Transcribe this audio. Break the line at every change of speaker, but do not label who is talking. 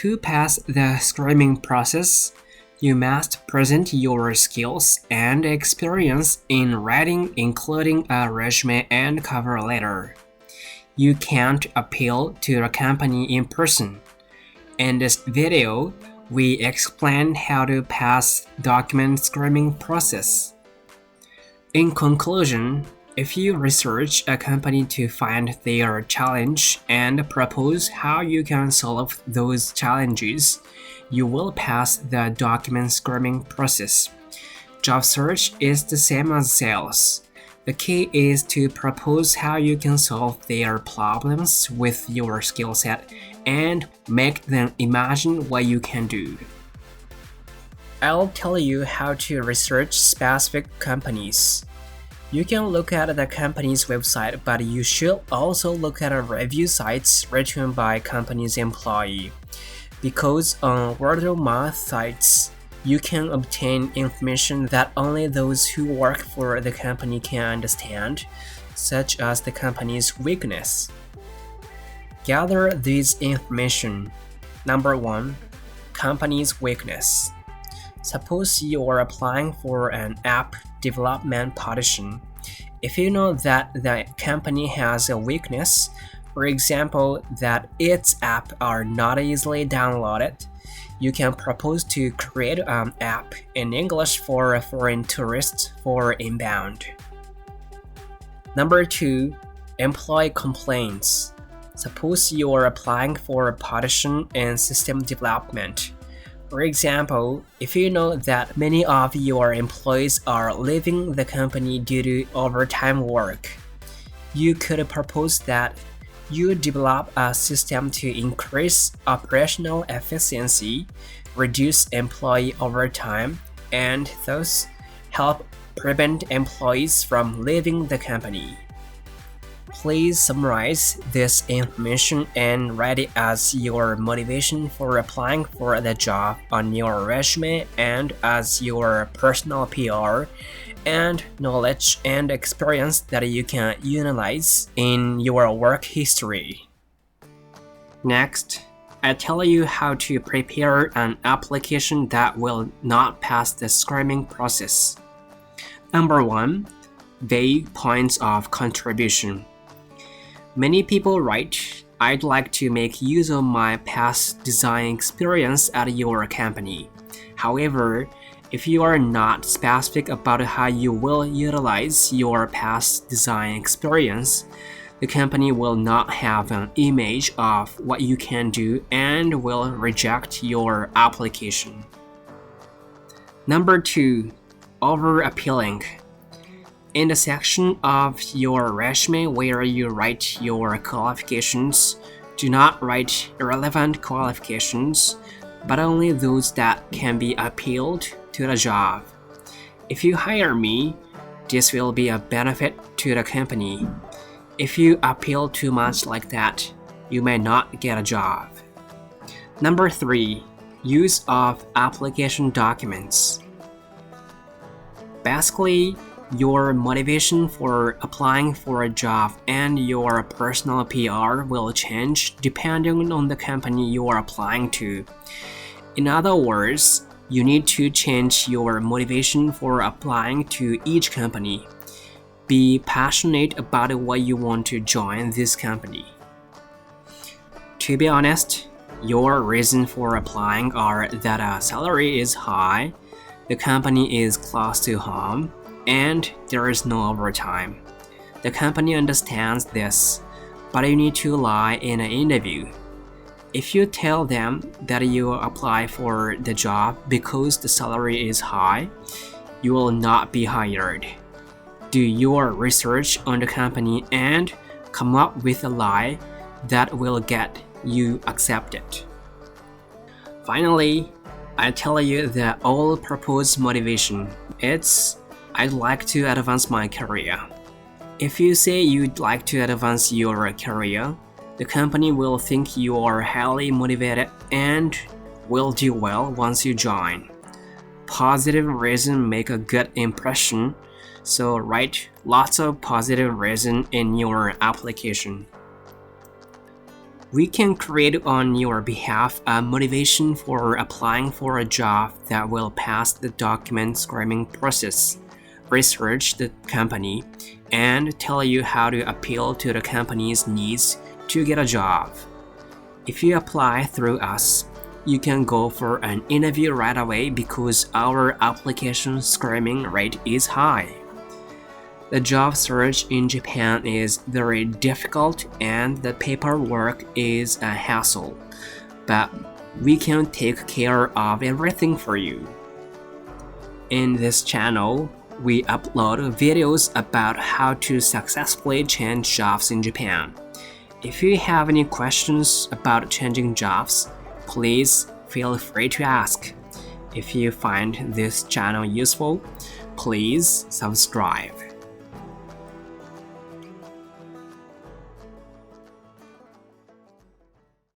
To pass the screening process, you must present your skills and experience in writing, including a resume and cover letter. You can't appeal to a company in person. In this video, we explain how to pass document screening process. In conclusion, if you research a company to find their challenge and propose how you can solve those challenges, you will pass the document screening process. Job search is the same as sales. The key is to propose how you can solve their problems with your skill set and make them imagine what you can do. I'll tell you how to research specific companies. You can look at the company's website, but you should also look at review sites written by company's employee. Because on word-of-mouth sites, you can obtain information that only those who work for the company can understand, such as the company's weakness. Gather this information. Number 1. Company's weakness. Suppose you are applying for an app development position. If you know that the company has a weakness, for example, that its apps are not easily downloaded, you can propose to create an app in English for foreign tourists for inbound. Number 2. Employee complaints. Suppose you are applying for a position in system development. For example, if you know that many of your employees are leaving the company due to overtime work, you could propose that you develop a system to increase operational efficiency, reduce employee overtime, and thus help prevent employees from leaving the company. Please summarize this information and write it as your motivation for applying for the job on your resume and as your personal PR and knowledge and experience that you can utilize in your work history. Next, I tell you how to prepare an application that will not pass the screening process. Number 1. Vague points of contribution. Many people write, "I'd like to make use of my past design experience at your company." However, if you are not specific about how you will utilize your past design experience, the company will not have an image of what you can do and will reject your application. Number 2. Over-appealing. In the section of your resume where you write your qualifications, do not write irrelevant qualifications, but only those that can be appealed to the job. If you hire me, this will be a benefit to the company. If you appeal too much like that, you may not get a job. Number 3. Use of application documents. Basically, your motivation for applying for a job and your personal PR will change depending on the company you are applying to. In other words, you need to change your motivation for applying to each company. Be passionate about why you want to join this company. To be honest, your reason for applying are that a salary is high, the company is close to home, and there is no overtime. The company understands this, but you need to lie in an interview. If you tell them that you apply for the job because the salary is high, you will not be hired. Do your research on the company and come up with a lie that will get you accepted. Finally, I tell you the all-purpose motivation. It's, "I'd like to advance my career." If you say you'd like to advance your career, the company will think you are highly motivated and will do well once you join. Positive reasons make a good impression, so write lots of positive reasons in your application. We can create on your behalf a motivation for applying for a job that will pass the document screening process, research the company, and tell you how to appeal to the company's needs to get a job. If you apply through us, you can go for an interview right away because our application screening rate is high. The job search in Japan is very difficult and the paperwork is a hassle, but we can take care of everything for you. In this channel, we upload videos about how to successfully change jobs in Japan. If you have any questions about changing jobs, please feel free to ask. If you find this channel useful, please subscribe.